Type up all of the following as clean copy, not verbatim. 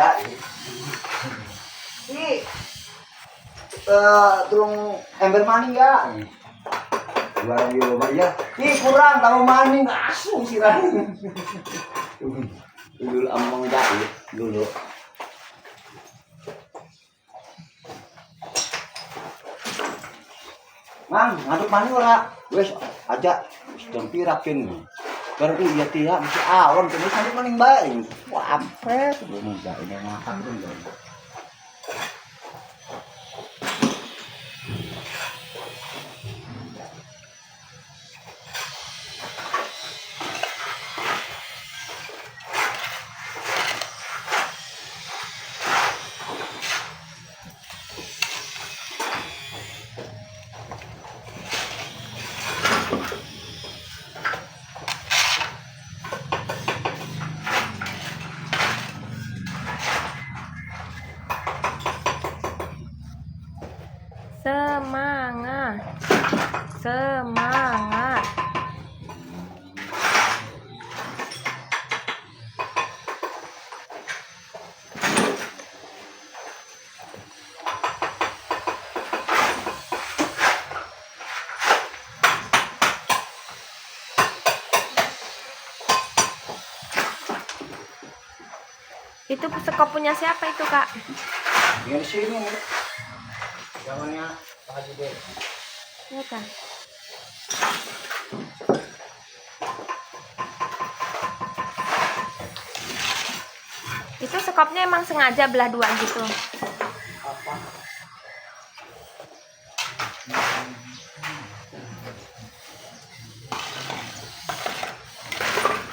ya. Ini tulung ember maning ya. Barang yo ya. Ih kurang tahu maning asu sirah. Dulu among jahit dulu. Mang, ngaduk maning ora? Wes aja sedang pirakin. Karena iya tiap masih awan terus ngaduk maning bae. Wah, apret belum enggak ini makan belum. Semangat, semangat. Itu sekop punya siapa itu, Kak? Di sini nih. Zamannya Pak Haji deh. Iya kan? Itu sekopnya emang sengaja belah dua gitu. Apa?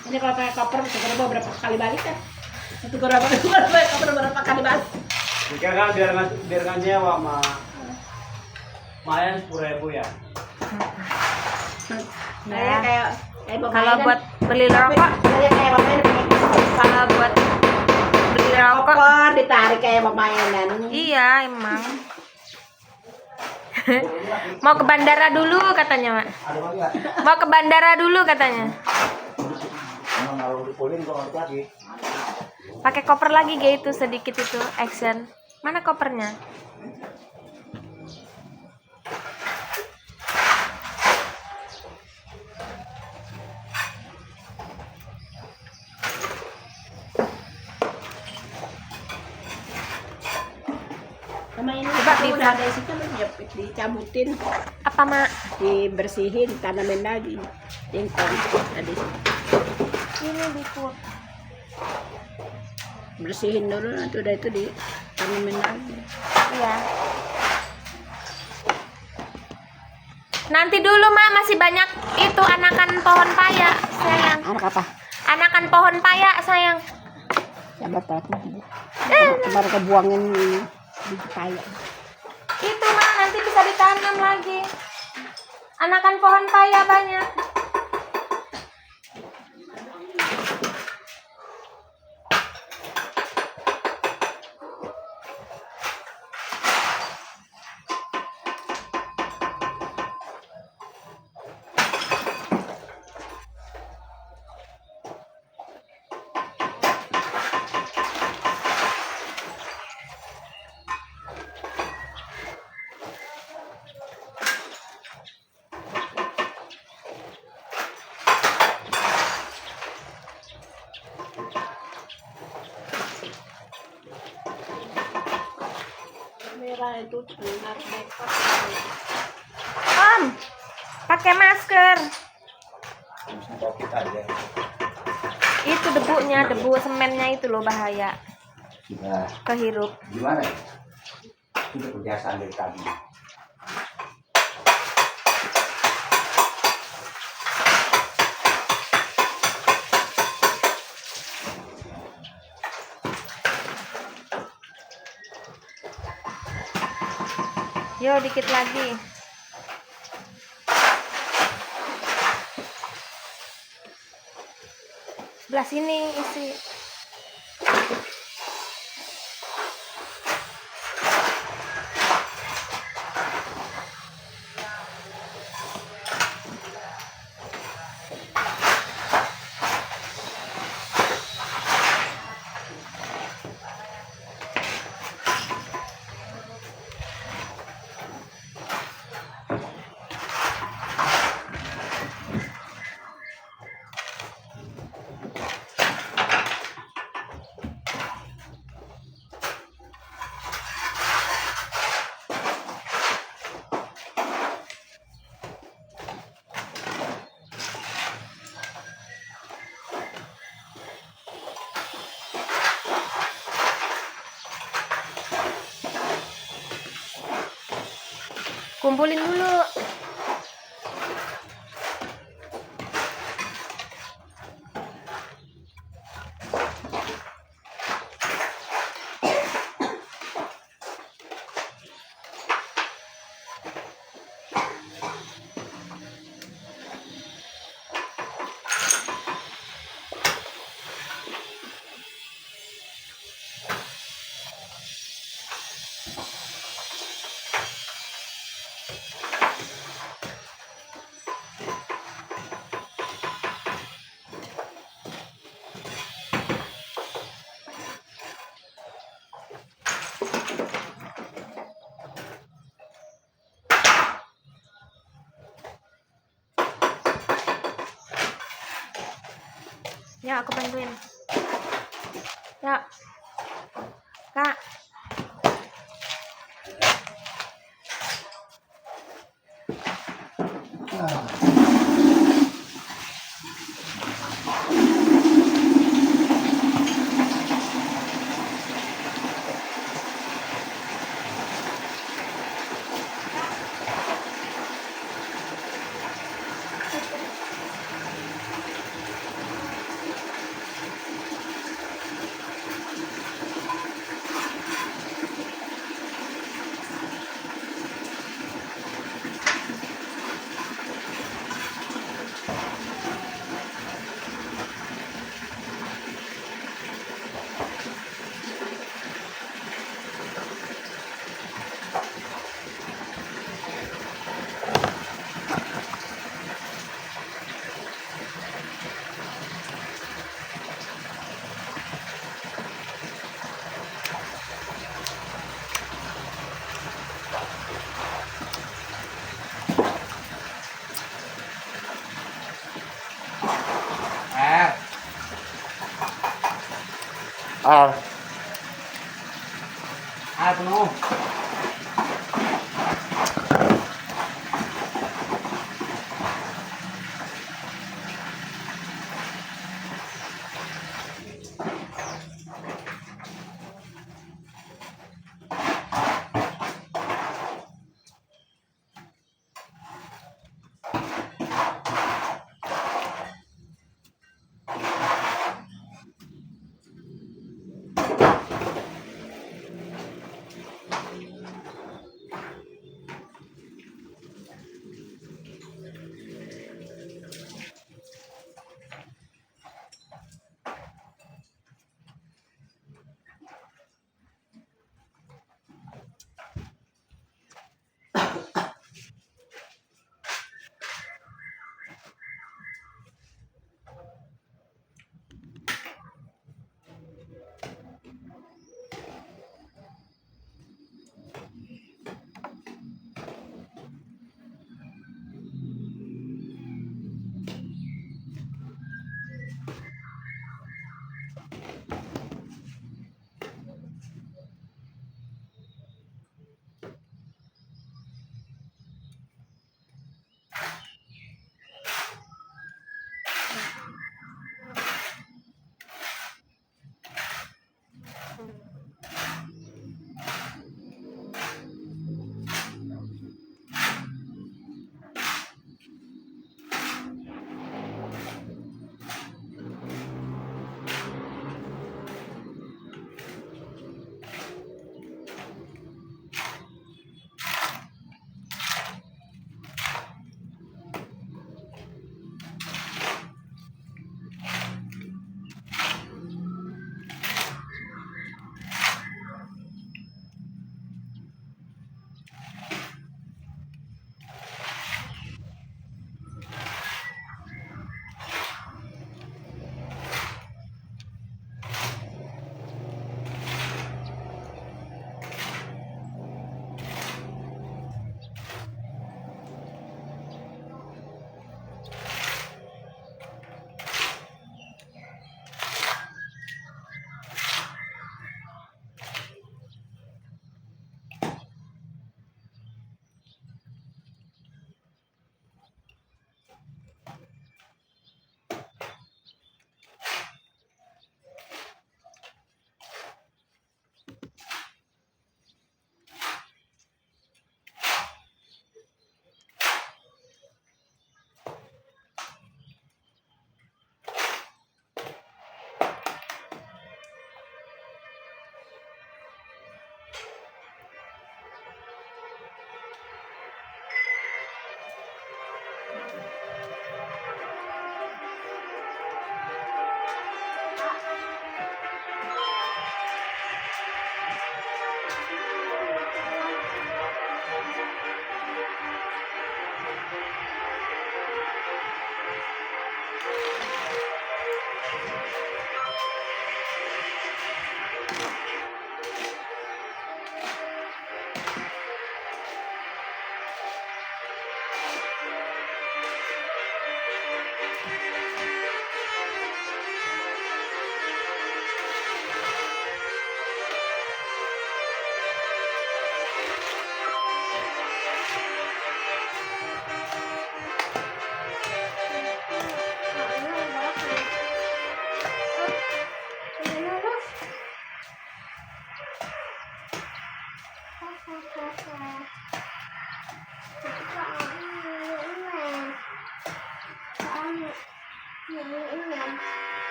Ini kalau pakai koper bisa berapa kali balik kan? Satu berapa kali balik? Jika kan biar nggak nyewa mah, mayan 10.000 ya. Nah, kayak Kalau buat beli rokok, kayak pemain kalau buat beli rokok, koper ditarik kayak pemainan. iya emang. Mau ke bandara dulu katanya, Mak. Ada lagi ya? Mau ke bandara dulu katanya. Emang kalau dipolin kok harus lagi. Pakai koper lagi gitu sedikit itu action. Mana kopernya? Sama ini Coba kalau di- udah ada isi kan dicabutin, Apa, Mak? dibersihin, tanamin lagi. Ingkong tadi Ini diput. bersihin dulu, nanti udah itu ditanamin lagi. Iya. Nanti dulu, Mak, masih banyak itu anakan pohon paya, sayang. Anak apa? Anakan pohon paya, sayang. Sabar takut. Kemarin kebuangin di kayu. Itu, Mak, nanti bisa ditanam lagi. Anakan pohon paya banyak. Merah itu benar nekat. Om, pakai masker. Langsung COVID aja. Itu debunya, debu semennya itu loh bahaya. Sudah. Kehirup. Gimana ya? Itu kebiasaan dari tadi. Yo, dikit lagi. Sebelah sini isi. Kumpulin dulu. Ya, aku bantuin. Ya. Kak. Ah, penuh.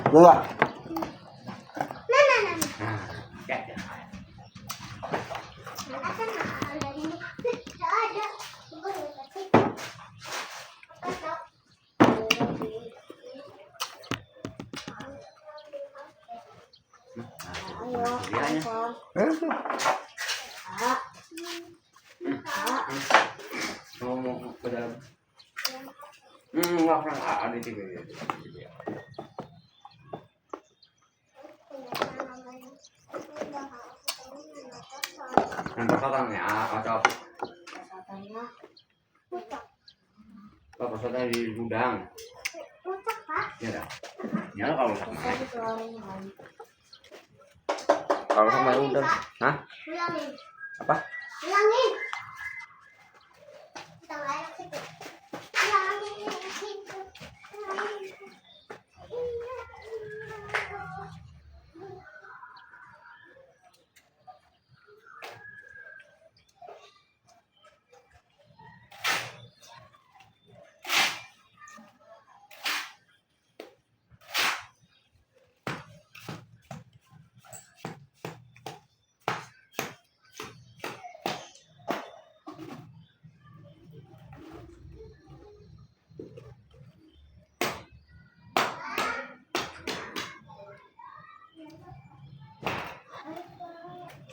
Dua. Mau ke dalam. Nggak pernah ada di sini. Nanti katanya atau apa saja di gudang. Ya dah. Ya kalau kalau sama udah. Hah? Apa?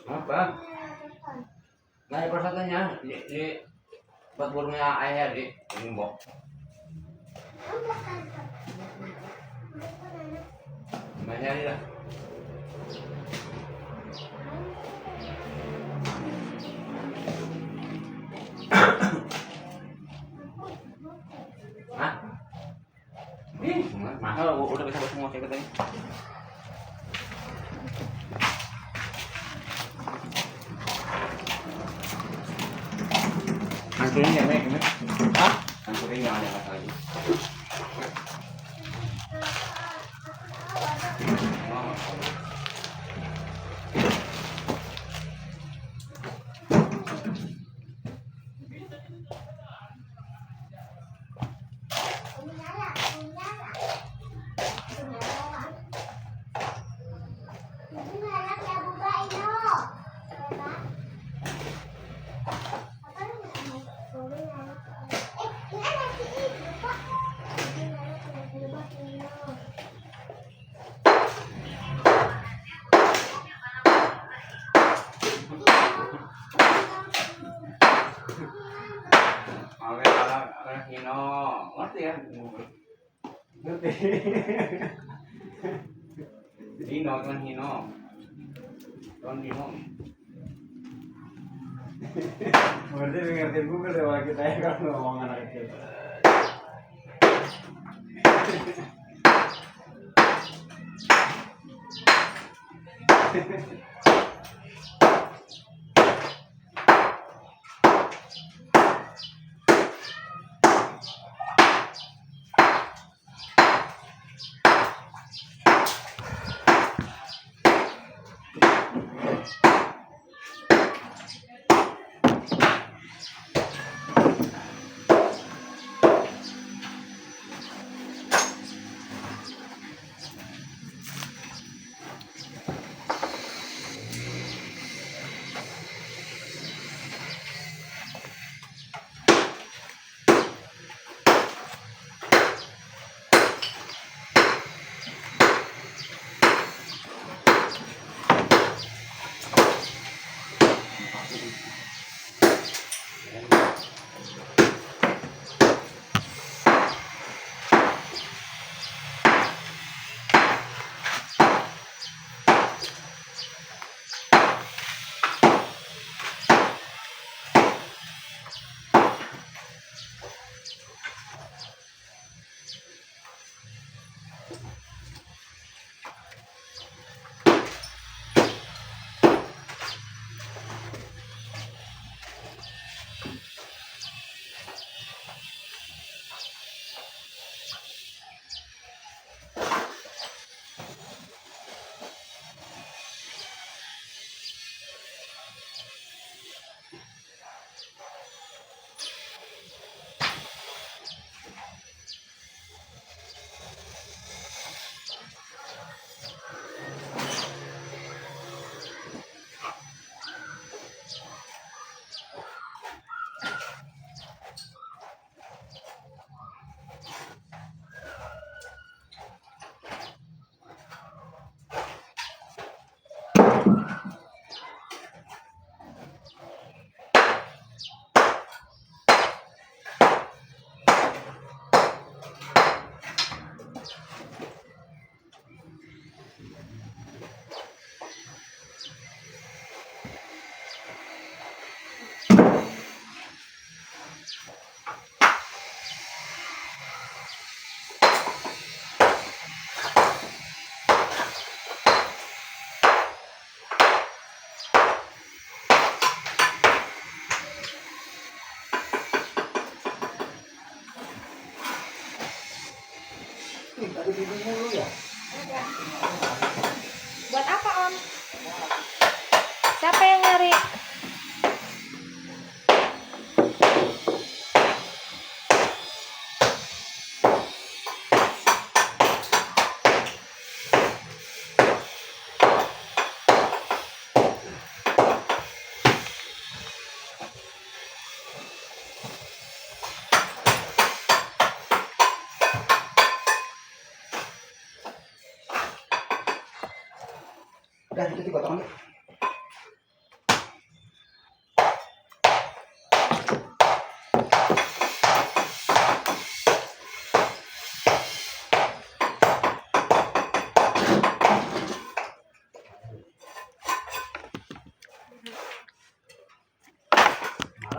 Apa? Nah, persatannya di buat burungnya ayah di Limbok. Mainnya ini lah. Hah? Mahal, udah bisa buat semua katanya. Angkurin ya, Mek? Hah? Angkurin yang ada kata lagi. Oke, kalau Hino, ngerti ya? Ngerti. Hino, kan Hino. Kan Hino. Ngerti Google deh kita ya kalau ngomong anak kecil. Lagi di mulu ya. Buat apa Om? Siapa yang nyari? Udah, itu dipotong.